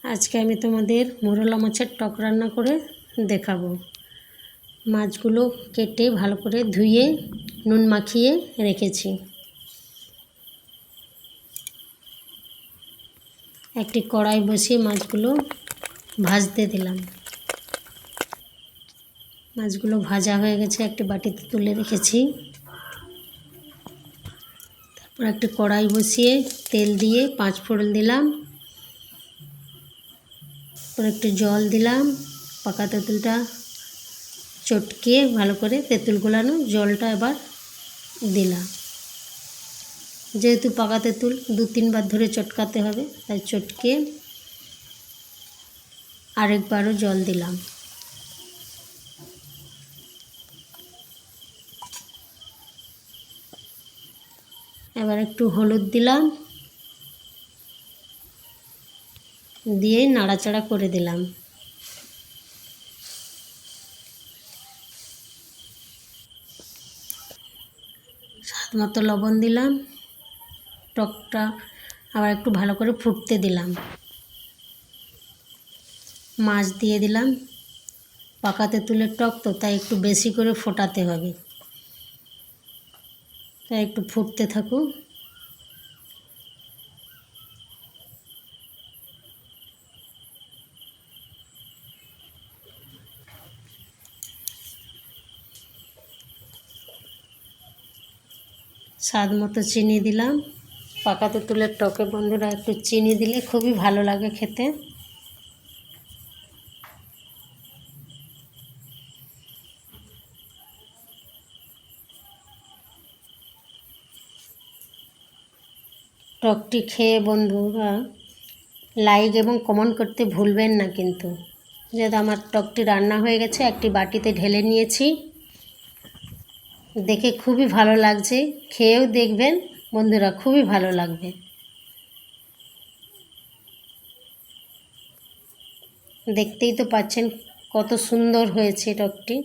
আজকে আমি তোমাদের মোরলা মাছের টক রান্না করে দেখাবো। মাছগুলো কেটে ভালো করে ধুয়ে নুন মাখিয়ে রেখেছি। একটি কড়াই বসিয়ে মাছগুলো ভাজতে দিলাম। মাছগুলো ভাজা হয়ে গেছে, একটি বাটিতে তুলে রেখেছি। তারপর একটি কড়াই বসিয়ে তেল দিয়ে 5 ফোড়ন দিলাম। তারপর একটু জল দিলাম। পাকা তেঁতুলটা চটকে ভালো করে তেঁতুল গোলানো জলটা এবার দিলাম। যেহেতু পাকা তেঁতুল 2-3 বার ধরে চটকাতে হবে, তাই চটকে আরেকবারও জল দিলাম। এবার একটু হলুদ দিলাম, দিয়ে নাড়াচাড়া করে দিলাম। স্বাদ মতো লবণ দিলাম। টকটা আবার একটু ভালো করে ফুটতে দিলাম। মাছ দিয়ে দিলাম। পাকা তেঁতুলের টক তো, তাই একটু বেশি করে ফোটাতে হবে, তাই একটু ফুটতে থাকুক। স্বাদ মতো চিনি দিলাম। পাকা তেঁতুলের টকে বন্ধুরা একটু চিনি দিলে খুবই ভালো লাগে খেতে। টকটি খেয়ে বন্ধুরা লাইক এবং কমেন্ট করতে ভুলবেন না কিন্তু। যেহেতু আমার টকটি রান্না হয়ে গেছে, একটি বাটিতে ঢেলে নিয়েছি। দেখে খুবই ভালো লাগছে, খেয়েও দেখবেন বন্ধুরা, খুবই ভালো লাগবে। দেখতেই তো পাচ্ছেন কত সুন্দর হয়েছে টকটি।